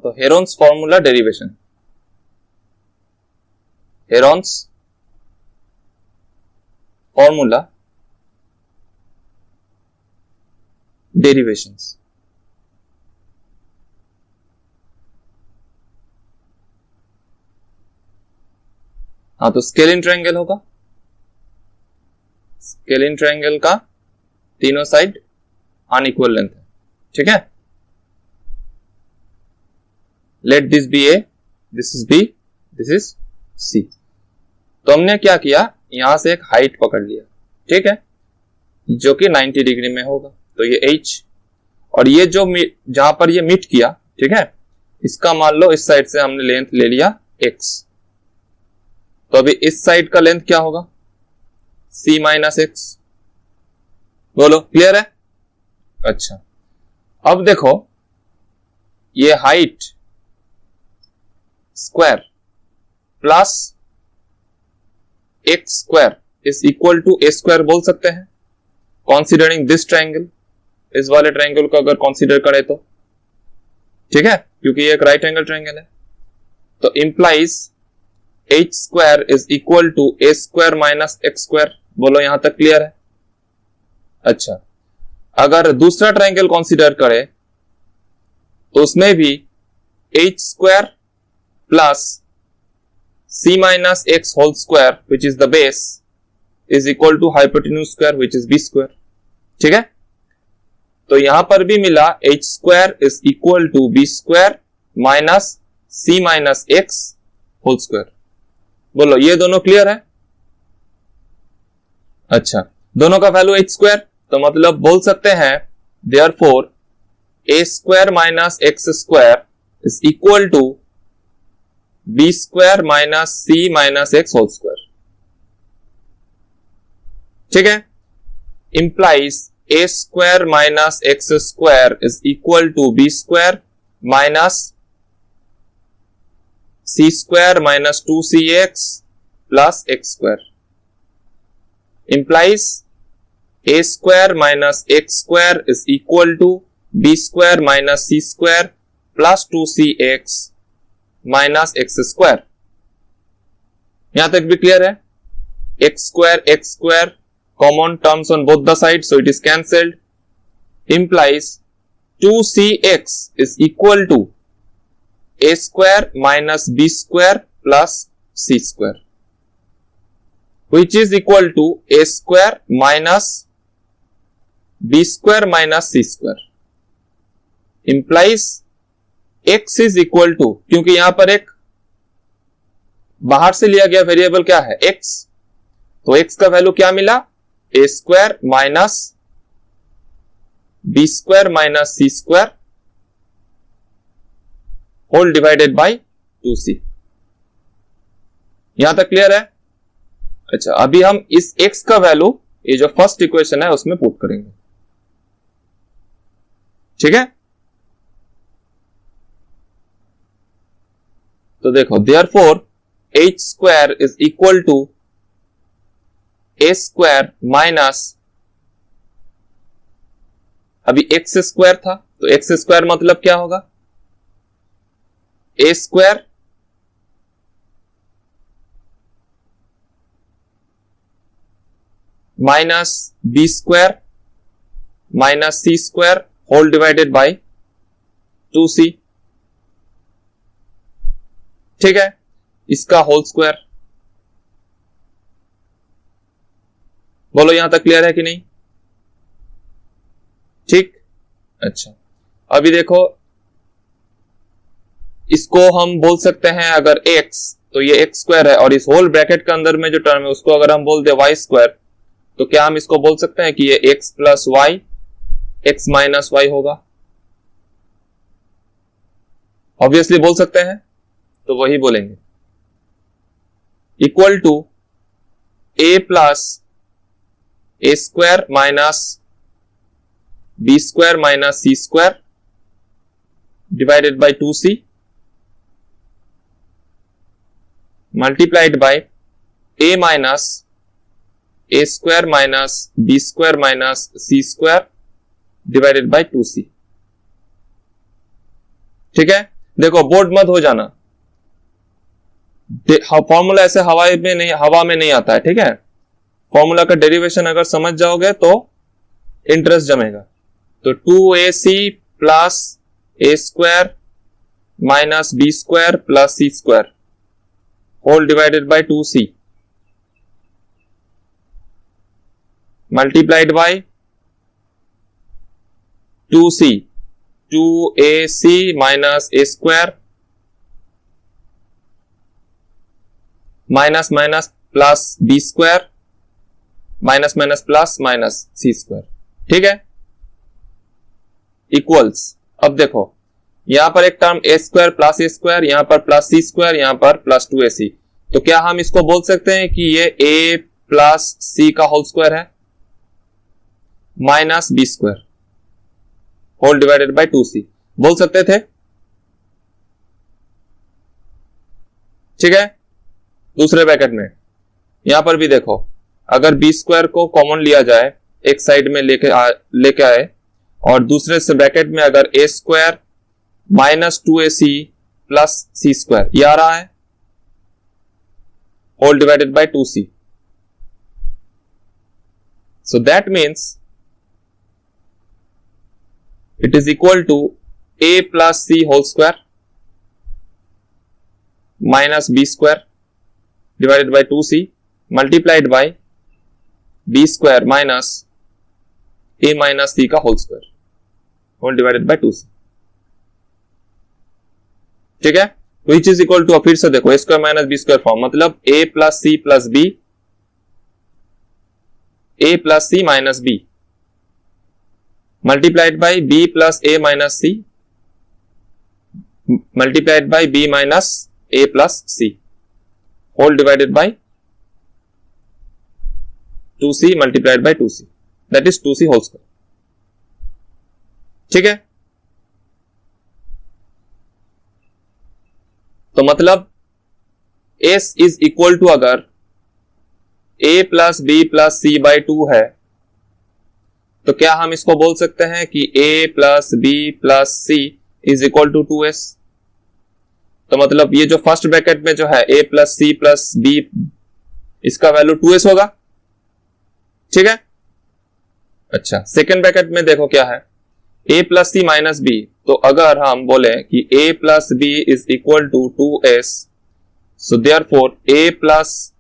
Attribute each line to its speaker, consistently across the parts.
Speaker 1: तो Heron's formula derivation, Heron's formula derivations. हाँ, तो स्केलिन ट्रायंगल होगा, स्केलिन ट्रायंगल का तीनों साइड अनइक्वल लेंथ है, ठीक है। Let this be A, this is B, this is C. तो हमने क्या किया, यहां से एक हाइट पकड़ लिया, ठीक है, जो कि 90 डिग्री में होगा, तो ये h, और ये जो जहां पर ये मीट किया, ठीक है, इसका मान लो इस साइड से हमने लेंथ ले लिया x, तो अभी इस साइड का लेंथ क्या होगा, c माइनस एक्स। बोलो क्लियर है? अच्छा, अब देखो ये height square plus X square is equal to A square बोल सकते हैं, कॉन्सिडरिंग दिस ट्रायंगल, इस वाले ट्रायंगल को अगर कॉन्सिडर करें तो, ठीक है, क्योंकि ये एक राइट एंगल ट्रायंगल है। तो implies H square is equal to A square minus X square. बोलो यहां तक क्लियर है? अच्छा, अगर दूसरा ट्रायंगल कॉन्सिडर करें तो उसमें भी H square plus c minus X whole square which is the base is equal to hypotenuse square which is B square, ठीक है। तो यहां पर भी मिला H square is equal to B square minus c minus X whole square. बोलो ये दोनों क्लियर है? अच्छा, दोनों का वैल्यू एच स्क्वायर, तो मतलब बोल सकते हैं therefore A square minus X square is equal to B square minus C minus X whole square, ठीक है। Implies A square minus X square is equal to B square minus C square minus 2cx plus X square, implies a square minus x square is equal to b square minus c square plus 2cx minus x square। यहां तक भी clear है? x square common terms on both the sides, so it is cancelled, implies 2cx is equal to a square minus b square plus c square, which is equal to a square minus b square minus c square, implies x is equal to, क्योंकि यहां पर एक बाहर से लिया गया variable क्या है, x, तो x का वैल्यू क्या मिला, a square minus b square minus c square whole divided by 2c। यहां तक क्लियर है? अच्छा, अभी हम इस x का वैल्यू ये जो फर्स्ट इक्वेशन है उसमें पुट करेंगे, ठीक है। तो देखो therefore h square is equal to a square minus, अभी x स्क्वायर था तो x स्क्वायर मतलब क्या होगा, a square minus B square minus C square whole divided by 2c, ठीक है, इसका होल स्क्वायर। बोलो यहां तक क्लियर है कि नहीं? ठीक, अच्छा, अभी देखो इसको हम बोल सकते हैं अगर x, तो ये x स्क्वायर है, और इस होल ब्रैकेट के अंदर में जो टर्म है उसको अगर हम बोल दे y स्क्वायर, तो क्या हम इसको बोल सकते हैं कि ये x plus Y x minus Y होगा? ऑब्वियसली बोल सकते हैं, तो वही बोलेंगे, equal to a plus A square minus B square minus C square divided by 2c multiplied by a minus A square minus B square minus C square divided by 2c, ठीक है। देखो board मत हो जाना, formula ऐसे हवा में नहीं आता है, ठीक है। फॉर्मूला का डेरिवेशन अगर समझ जाओगे तो इंटरेस्ट जमेगा। तो 2ac plus A square minus B square plus C square whole divided by 2c multiplied by 2c, 2ac minus A square minus minus plus B square minus minus plus minus C square, ठीक है, equals. अब देखो यहां पर एक term A square plus A square, यहां पर plus C square, यहां पर प्लस 2ac। तो क्या हम इसको बोल सकते हैं कि ये a प्लस सी का होल स्क्वायर है minus B square whole divided by 2c, बोल सकते थे, ठीक है। दूसरे ब्रैकेट में यहां पर भी देखो, अगर बी स्क्वायर को कॉमन लिया जाए, एक साइड में लेके आए, और दूसरे से ब्रैकेट में अगर A square minus 2ac plus C square, ये आ रहा है whole divided by 2c। So that means it is equal to a plus c whole square minus b square divided by 2c multiplied by b square minus a minus c का whole square whole divided by 2c, ठीक है। which is equal to, फिर से देखो a square minus b square form, मतलब a plus c plus b, a plus c minus b multiplied by b plus a minus c multiplied by b minus a plus c whole divided by 2c multiplied by 2c, that is 2c whole square, ठीक है। तो मतलब s is equal to, अगर a plus b plus c by 2 है, तो क्या हम इसको बोल सकते हैं कि a plus B plus C is equal to 2s। तो मतलब ये जो फर्स्ट ब्रैकेट में जो है a plus C plus B, इसका वैल्यू 2s होगा, ठीक है। अच्छा, सेकेंड ब्रैकेट में देखो क्या है, a plus C minus B. तो अगर हम बोले कि a plus B is equal to 2s, so therefore a plus,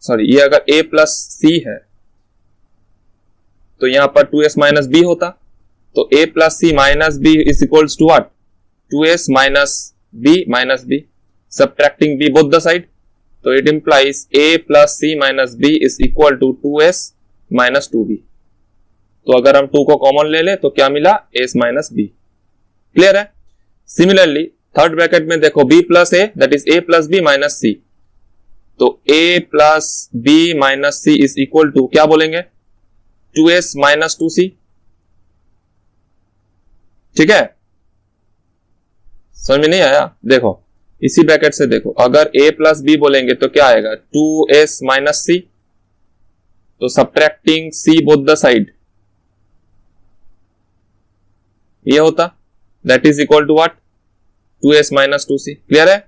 Speaker 1: sorry, ये अगर a प्लस सी है तो यहां पर 2s माइनस बी होता। तो a plus C minus B is equals to what, 2s minus B, subtracting b both the side. तो it implies a plus C minus B is equal to 2s minus 2b। तो अगर हम 2 को common ले ले तो क्या मिला, s माइनस b, क्लियर है। सिमिलरली थर्ड ब्रैकेट में देखो b plus a, that is a plus B minus C. तो a plus B minus C is equal to, क्या बोलेंगे, 2s माइनस 2c, ठीक है। समझ में नहीं आया, देखो इसी ब्रैकेट से देखो, अगर a प्लस बी बोलेंगे तो क्या आएगा, 2s माइनस c। तो subtracting c both the side, ये होता, that is equal to what, 2s minus 2c, clear है।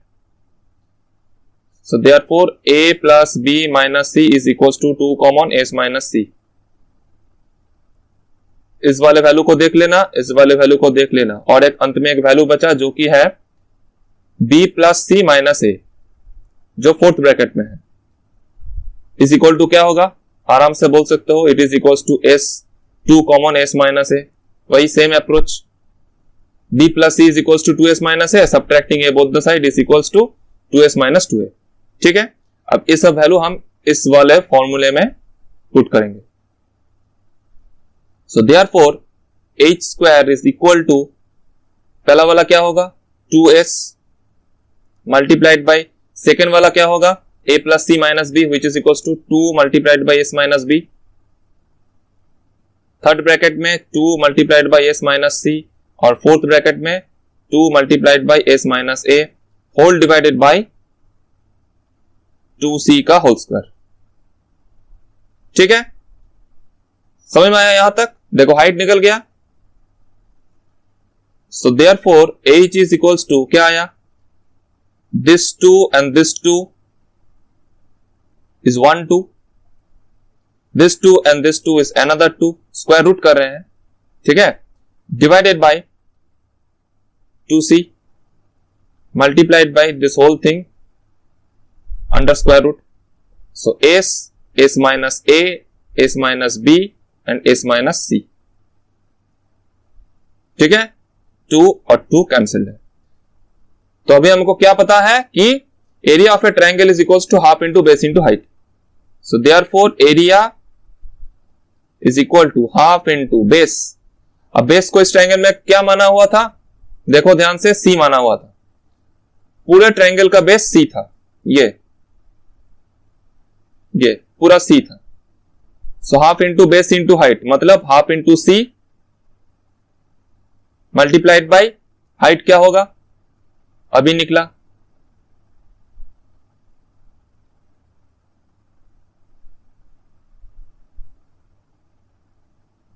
Speaker 1: So therefore a plus b minus c is equal to 2 common s minus c। इस वाले value को देख लेना, इस वाले वैल्यू को देख लेना, और एक अंत में एक वैल्यू बचा जो कि है b प्लस सी माइनस ए, जो फोर्थ ब्रैकेट में है, इज इक्वल टू क्या होगा, आराम से बोल सकते हो, it is equal to s 2 common s minus A. वही same approach, b plus C is equal to 2s minus A, subtracting a both the side is equal to 2s minus 2a, ठीक है। अब इस सब value हम इस वाले फॉर्मूले में पुट करेंगे। So therefore h square is equal to, पहला वाला क्या होगा, 2s multiplied by, सेकेंड वाला क्या होगा, a plus c minus b which is equals to 2 multiplied by s minus b। Third bracket में 2 multiplied by s minus c, और fourth bracket में 2 multiplied by s minus a whole divided by 2c का whole square, ठीक है। समझ में आया यहां तक, देखो हाइट निकल गया। So therefore H is equals to क्या आया, this 2 and this 2 is 1 2, this 2 and this 2 is another 2, square root कर रहे हैं, ठीक है, divided by 2c multiplied by this whole thing under square root. So s minus a, s minus b and s minus c, ठीक है, 2 और 2 cancel है। तो अभी हमको क्या पता है कि area of a triangle is equals to half into base into height. So therefore area is equal to half into base। अब बेस को इस ट्रायंगल में क्या माना हुआ था, देखो ध्यान से, C माना हुआ था, पूरे ट्रायंगल का बेस C था, ये पूरा C था। So half into base into height, मतलब half into C multiplied by height क्या होगा, अभी निकला,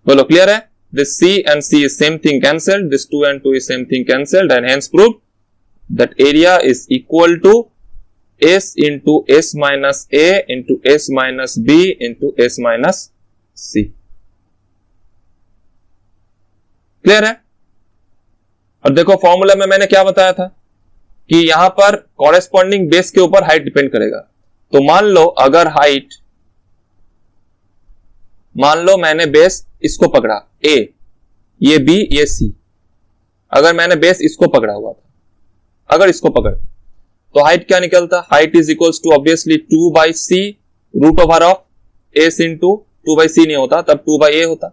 Speaker 1: बोलो क्लियर है। This C and C is same thing cancelled, this 2 and 2 is same thing cancelled, and hence proved that area is equal to S into S minus A into S minus B into S minus C। Clear है। और देखो formula में मैंने क्या बताया था कि यहां पर कॉरेस्पॉन्डिंग बेस के ऊपर हाइट डिपेंड करेगा। तो मान लो अगर हाइट, मान लो मैंने बेस इसको पकड़ा A, ये B, ये C, अगर मैंने बेस इसको पकड़ा हुआ था, अगर इसको पकड़ तो हाइट क्या निकलता, height is equals to obviously 2 by C root over of S into 2 by C नहीं होता, तब 2 बाई A होता,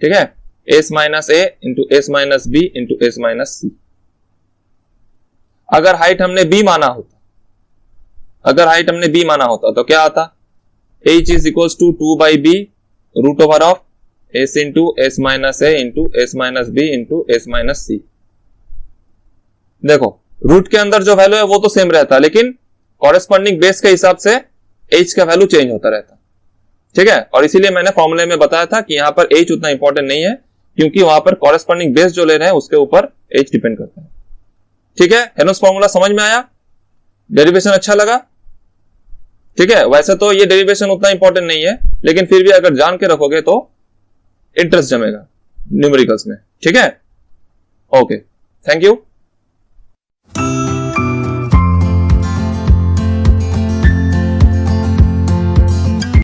Speaker 1: ठीक है, S minus A into S minus B into S minus C। अगर हाइट हमने B माना होता, अगर हाइट हमने B माना होता तो क्या आता, H is equals to 2 by B root over of S into S minus A into S minus B into S minus C। देखो रूट के अंदर जो वैल्यू है वो तो सेम रहता है, लेकिन कॉरेस्पॉन्डिंग बेस के हिसाब से H का वैल्यू चेंज होता रहता, ठीक है। और इसीलिए मैंने फॉर्मूले में बताया था कि यहां पर H उतना इंपॉर्टेंट नहीं है, क्योंकि वहां पर कॉरेस्पॉन्डिंग बेस जो ले रहे हैं उसके ऊपर H डिपेंड करता है, ठीक है। हेनोस फॉर्मूला समझ में आया, डेरिवेशन अच्छा लगा, ठीक है। वैसे तो ये डेरिवेशन उतना इंपॉर्टेंट नहीं है, लेकिन फिर भी अगर जान के रखोगे तो इंटरेस्ट जमेगा न्यूमेरिकल्स में, ठीक है। Okay, thank you.